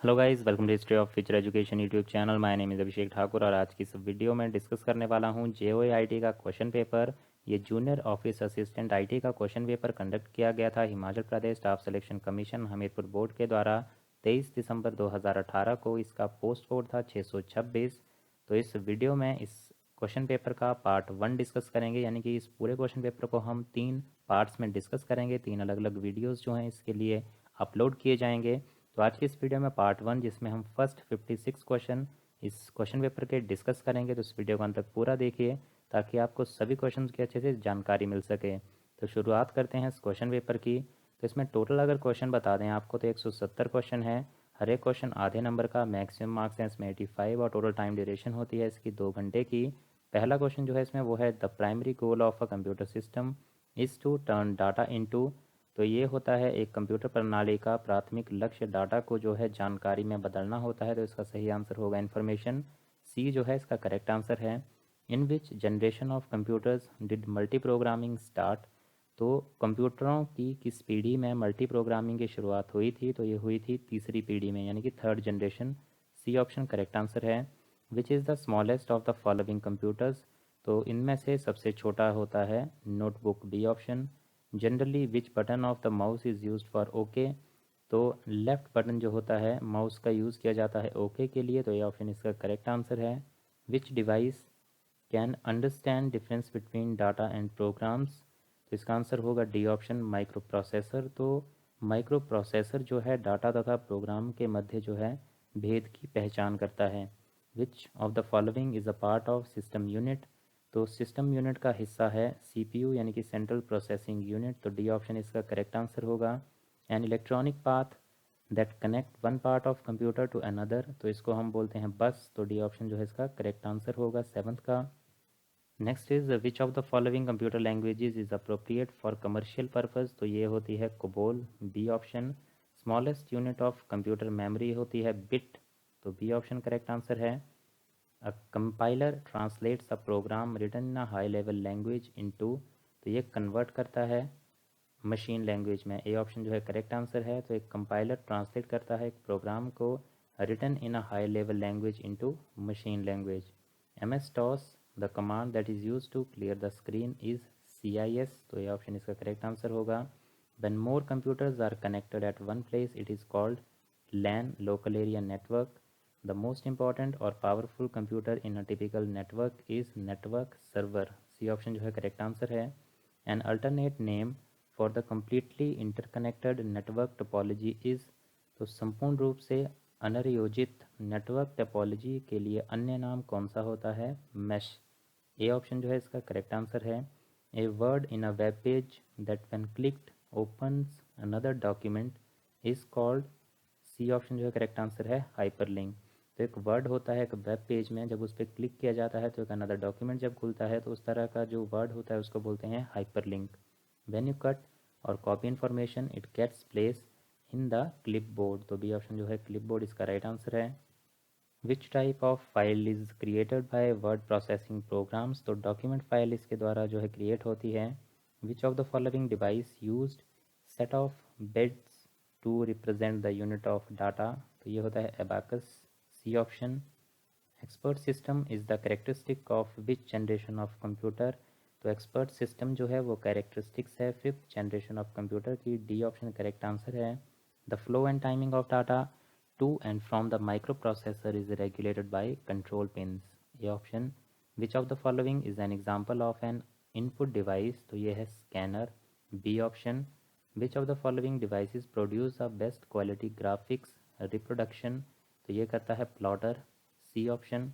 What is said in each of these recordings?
Hello guys, welcome to History of Future Education YouTube channel. My name is Abhishek Thakur और आज की इस video में डिस्कस करने वाला हूं जेओए आईटी का क्वेश्चन पेपर। ये जूनियर ऑफिस असिस्टेंट आईटी का क्वेश्चन पेपर कंडक्ट किया गया था Himachal Pradesh staff selection commission Hamirpur board के द्वारा 23 दिसंबर 2018 को। इसका पोस्ट कोड था 626। तो इस वीडियो में इस क्वेश्चन पेपर का पार्ट 1 डिस्कस करेंगे, यानी कि इस पूरे क्वेश्चन पेपर को हम 3 पार्ट्स में डिस्कस करेंगे। 3 अलग अलग वीडियोज़ जो हैं इसके लिए अपलोड किए जाएंगे। तो आज की इस वीडियो में पार्ट 1, जिसमें हम फर्स्ट 56 क्वेश्चन इस क्वेश्चन पेपर के डिस्कस करेंगे, तो इस वीडियो को अंत तक पूरा देखिए ताकि आपको सभी क्वेश्चन की अच्छे से जानकारी मिल सके। तो शुरुआत करते हैं इस क्वेश्चन पेपर की। तो इसमें टोटल अगर क्वेश्चन बता दें आपको तो 170 क्वेश्चन है। हर एक क्वेश्चन आधे नंबर का, मैक्सिमम मार्क्स हैं इसमें 85 और टोटल टाइम ड्यूरेशन होती है इसकी 2 घंटे की। पहला क्वेश्चन जो है इसमें वो है, the primary goal of a computer system is to turn data into. तो ये होता है एक कंप्यूटर प्रणाली का प्राथमिक लक्ष्य डाटा को जो है जानकारी में बदलना होता है। तो इसका सही आंसर होगा इन्फॉर्मेशन। सी जो है इसका करेक्ट आंसर है। In which generation of computers did multi programming start. तो कंप्यूटरों की किस पीढ़ी में मल्टी प्रोग्रामिंग की शुरुआत हुई थी, तो ये हुई थी तीसरी पीढ़ी में, यानी कि third generation. C option correct answer है। Which is the smallest of the following computers. तो इनमें से सबसे छोटा होता है notebook. B option. Generally which button of the mouse is use for okay. तो लेफ्ट बटन जो होता है माउस का यूज़ किया जाता है ओके के लिए। तो ये ऑप्शन इसका करेक्ट आंसर है। Which device can understand difference between data and programs. तो इसका आंसर होगा डी ऑप्शन, माइक्रो प्रोसेसर। तो माइक्रो प्रोसेसर जो है डाटा तथा प्रोग्राम के मध्य जो है भेद की पहचान करता है। Which of the following is a part of system unit. तो सिस्टम यूनिट का हिस्सा है सीपीयू, यानी कि सेंट्रल प्रोसेसिंग यूनिट। तो डी ऑप्शन इसका करेक्ट आंसर होगा। An electronic path that connect one part of computer to another, तो इसको हम बोलते हैं बस। तो डी ऑप्शन जो है इसका करेक्ट आंसर होगा 7th का। Next is which of the following computer languages is appropriate for commercial purpose. तो ये होती है COBOL. B option. Smallest unit of computer memory होती है बिट। तो बी ऑप्शन करेक्ट आंसर है। A compiler translates a program written in a high level language into. तो ये कन्वर्ट करता है मशीन लैंग्वेज में। ए ऑप्शन जो है करेक्ट आंसर है। तो एक कंपाइलर ट्रांसलेट करता है एक प्रोग्राम को written in a high level language into machine language. M S DOS the command that is use to clear the screen is C I S. तो ये ऑप्शन इसका करेक्ट आंसर होगा। when more computers are connected at one place it is called LAN, local area network. The most important or powerful computer in a typical network is network server. C option जो है correct answer है। An alternate name for the completely interconnected network topology is। तो संपूर्ण रूप से अनरयोजित network topology के लिए अन्य नाम कौन सा होता है? मैश। ए ऑप्शन जो है इसका करेक्ट आंसर है। A word in a web page that when clicked opens another document is called। C option जो है करेक्ट आंसर है हाइपरलिंक। तो एक वर्ड होता है एक वेब पेज में, जब उस पर क्लिक किया जाता है तो एक अनदर डॉक्यूमेंट जब खुलता है तो उस तरह का जो वर्ड होता है उसको बोलते हैं हाइपरलिंक। व्हेन यू कट और copy information it gets place in the clipboard. तो बी ऑप्शन जो है क्लिपबोर्ड इसका राइट आंसर है। Which type of file is created by word processing programs. तो डॉक्यूमेंट फाइल इसके द्वारा जो है क्रिएट होती है। Which of the following device used set of bits to represent the unit of data. तो ये होता है abacus. C option. Expert system is the characteristic of which generation of computer. तो एक्सपर्ट सिस्टम जो है वो कैरेक्टरिस्टिक्स है 5th generation of computer की। डी ऑप्शन करेक्ट आंसर है। The flow and timing of data to and from the microprocessor is regulated by control pins। ये option. which of the following is an example of an input device। तो ये है scanner. B option. which of the following devices produce the best quality graphics reproduction। तो ये करता है plotter. C option.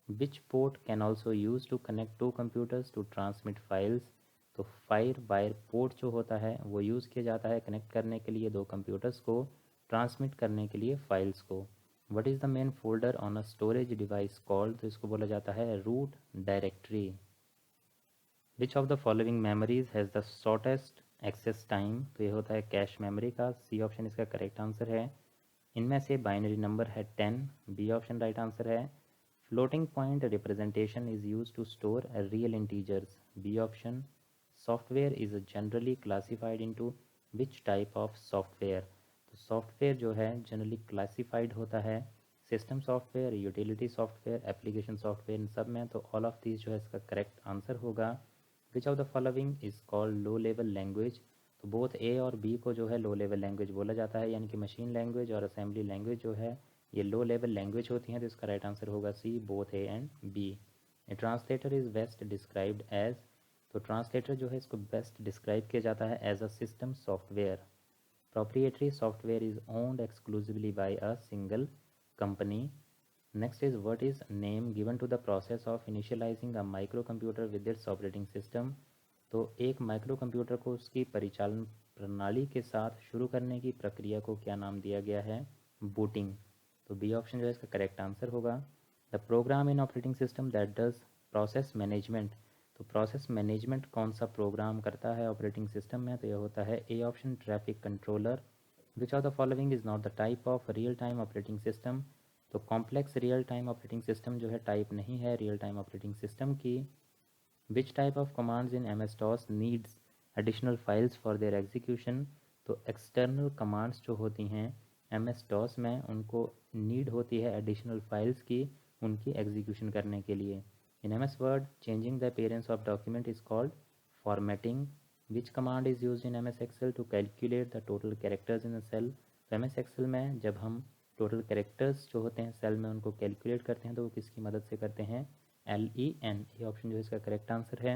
which port can also use to connect two computers to transmit files। तो fire wire port जो होता है वो use किया जाता है कनेक्ट करने के लिए दो कंप्यूटर्स को, ट्रांसमिट करने के लिए फाइल्स को। What is the main folder on a storage device called. तो इसको बोला जाता है root directory. Which of the following memories has the shortest access time. तो ये होता है कैश मेमोरी का। सी ऑप्शन इसका करेक्ट आंसर है। इनमें से बाइनरी नंबर है 10। बी ऑप्शन राइट आंसर है। Floating point representation is use to store real integers. B option. Software is generally classified into which type of software. तो software जो है generally classified होता है system software, utility software, application software, इन सब में। तो ऑल ऑफ दीज जो है इसका करेक्ट आंसर होगा। विच of the following is called low level language. तो बोथ ए और बी को जो है लो लेवल लैंग्वेज बोला जाता है, यानी कि मशीन लैंग्वेज और असेंबली लैंग्वेज जो है ये लो लेवल लैंग्वेज होती हैं। तो इसका राइट आंसर होगा C, both A and B. A translator is best described as. तो ट्रांसलेटर जो है इसको बेस्ट डिस्क्राइब किया जाता है as a system software. Proprietary software is owned exclusively by a single company. Next is, what is name given to the process of initializing a microcomputer with its operating system. तो एक micro computer को उसकी परिचालन प्रणाली के साथ शुरू करने की प्रक्रिया को क्या नाम दिया गया है? बूटिंग। तो बी ऑप्शन जो है इसका करेक्ट आंसर होगा। The program in operating system that does process management. तो प्रोसेस मैनेजमेंट कौन सा प्रोग्राम करता है ऑपरेटिंग सिस्टम में? तो यह होता है A option, traffic controller. Which of the following is not the type of real time operating system. तो complex real time operating system जो है टाइप नहीं है रियल टाइम ऑपरेटिंग सिस्टम की। विच type of commands in MS-DOS needs additional files for their execution. तो external commands जो होती हैं MS-DOS में उनको नीड होती है एडिशनल फाइल्स की उनकी एग्जीक्यूशन करने के लिए। इन MS Word, changing the appearance of document is called formatting. Which command is used in MS Excel to calculate the total characters in a cell? तो MS Excel में जब हम टोटल कैरेक्टर्स जो होते हैं सेल में उनको कैलकुलेट करते हैं तो वो किसकी मदद से करते हैं? LEN। ये ऑप्शन जो है इसका करेक्ट आंसर है।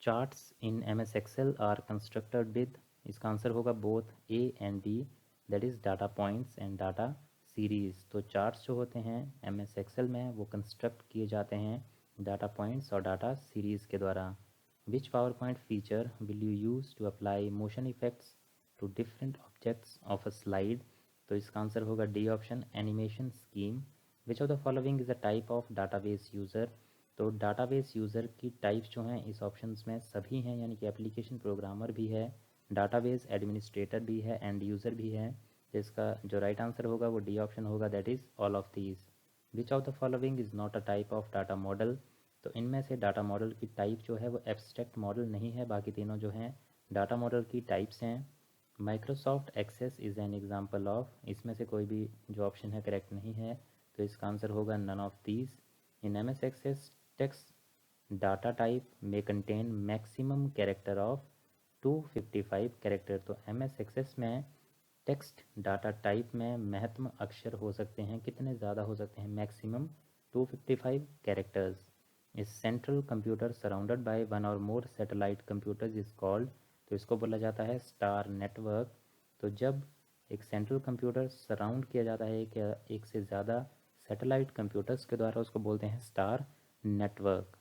Charts in MS Excel are constructed with. इसका आंसर होगा both A and B, that is data points and data series. तो चार्ट्स जो होते हैं MS Excel में वो कंस्ट्रक्ट किए जाते हैं डाटा पॉइंट्स और डाटा सीरीज़ के द्वारा। Which PowerPoint feature will you use to apply motion effects to different objects of a slide. तो इसका आंसर होगा D option, animation scheme. Which of the following is a type of database user. तो database user की types जो हैं इस options में सभी हैं, यानी कि एप्लीकेशन प्रोग्रामर भी है, डाटाबेस एडमिनिस्ट्रेटर भी है, एंड यूज़र भी है। तो इसका जो राइट आंसर होगा वो डी ऑप्शन होगा, that is all of these. Which of the following is not a type of data model. तो इनमें से डाटा मॉडल की टाइप जो है वो एब्स्ट्रैक्ट मॉडल नहीं है, बाकी तीनों जो हैं डाटा मॉडल की टाइप्स हैं। Microsoft Access is an example of. इसमें से कोई भी जो ऑप्शन है करेक्ट नहीं है, तो इसका आंसर होगा none of these. In MS Access, text data type may contain maximum character of 255 character. तो MS Access में टेक्स्ट डाटा टाइप में महत्तम अक्षर हो सकते हैं, कितने ज़्यादा हो सकते हैं? Maximum 255 characters. इस central computer surrounded by one or more satellite computers is called. तो इसको बोला जाता है स्टार नेटवर्क। तो जब एक सेंट्रल कंप्यूटर सराउंड किया जाता है एक से ज़्यादा सैटेलाइट कंप्यूटर्स के द्वारा, उसको बोलते हैं star network.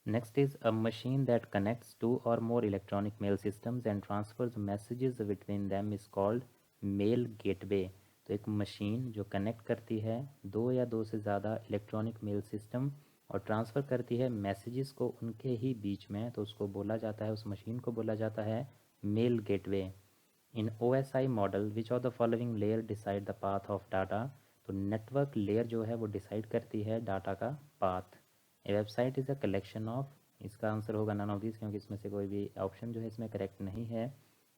Next is a machine that connects two or more electronic mail systems and transfers messages between them is called mail gateway। तो एक मशीन जो कनेक्ट करती है दो या दो से ज़्यादा इलेक्ट्रॉनिक मेल सिस्टम और ट्रांसफ़र करती है मैसेजेस को उनके ही बीच में, तो उसको बोला जाता है, उस मशीन को बोला जाता है mail gateway. In OSI model which of the following layer decide the path of data. तो नेटवर्क लेयर जो है वो डिसाइड करती है डाटा का path. A website is a collection of. इसका आंसर होगा नन ऑफ दिस, क्योंकि इसमें से कोई भी ऑप्शन जो है इसमें करेक्ट नहीं है।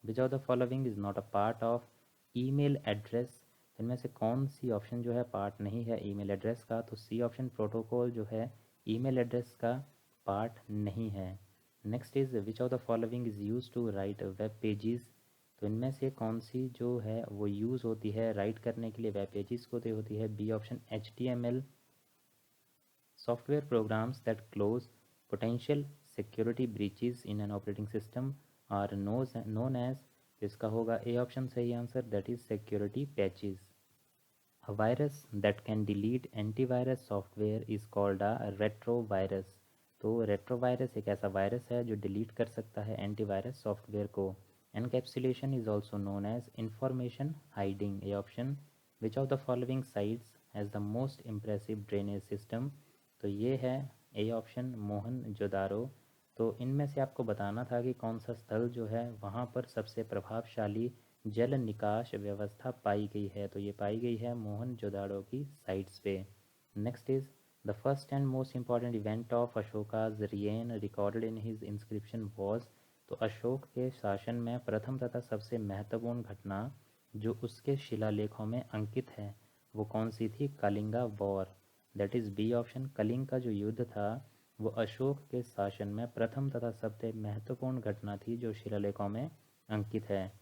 Which of the following is not a part of email address. इनमें से कौन सी ऑप्शन जो है पार्ट नहीं है ईमेल एड्रेस का? तो सी ऑप्शन, प्रोटोकॉल जो है ईमेल एड्रेस का पार्ट नहीं है। Next is which of the following is use to write web pages. तो इनमें से कौन सी जो है वो यूज़ होती है राइट करने के लिए वेब पेजेस को? तो होती है B option, HTML। Software programs that close potential security breaches in an operating system are known as। इसका होगा ए ऑप्शन सही answer, that is security patches. A virus that can delete antivirus software is called a retrovirus। तो retrovirus एक ऐसा virus है जो delete कर सकता है एंटीवायरस सॉफ्टवेयर को। Encapsulation is also known as information hiding. A option, which of the following sites has the most impressive drainage system. तो ये है ए ऑप्शन, मोहनजोदारो। तो इनमें से आपको बताना था कि कौन सा स्थल जो है वहाँ पर सबसे प्रभावशाली जल निकास व्यवस्था पाई गई है। तो ये पाई गई है मोहनजोदाड़ो की साइट्स पे। Next is the first and most important event of Ashoka's rayon recorded in his inscription was. तो अशोक के शासन में प्रथम तथा सबसे महत्वपूर्ण घटना जो उसके शिलालेखों में अंकित है वो कौन सी थी? Kalinga war. That is B option. Kalinga का जो युद्ध था वो अशोक के शासन में प्रथम तथा सबसे महत्वपूर्ण घटना थी जो शिलालेखों में अंकित है।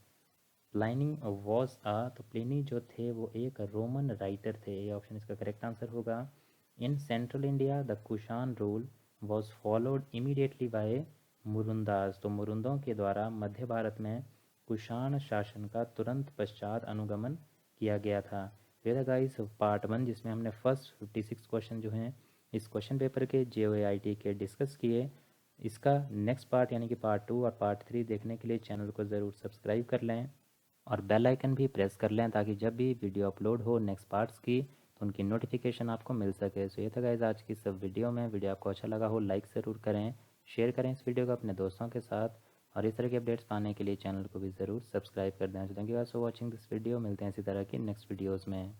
प्लाइनी वॉज तो प्लिनी जो थे वो एक रोमन राइटर थे, ये ऑप्शन इसका करेक्ट आंसर होगा। In central India the Kushan rule was followed immediately by Murundas. तो मुरुंदों के द्वारा मध्य भारत में कुषाण शासन का तुरंत पश्चात अनुगमन किया गया था। तो ये गाइस पार्ट 1 जिसमें हमने फर्स्ट 56 क्वेश्चन जो हैं इस क्वेश्चन पेपर के JOAIT के डिस्कस किए। इसका नेक्स्ट पार्ट यानी कि पार्ट 2 और पार्ट 3 देखने के लिए चैनल को ज़रूर सब्सक्राइब कर लें और बेल आइकन भी प्रेस कर लें ताकि जब भी वीडियो अपलोड हो नेक्स्ट पार्ट्स की तो उनकी नोटिफिकेशन आपको मिल सके। सो ये था गाइस आज की सब वीडियो में। वीडियो आपको अच्छा लगा हो लाइक ज़रूर करें, शेयर करें इस वीडियो को अपने दोस्तों के साथ और इस तरह के अपडेट्स पाने के लिए चैनल को भी ज़रूर सब्सक्राइब कर दें। Thank you guys for watching this video. मिलते हैं इसी तरह की नेक्स्ट वीडियोज़ में।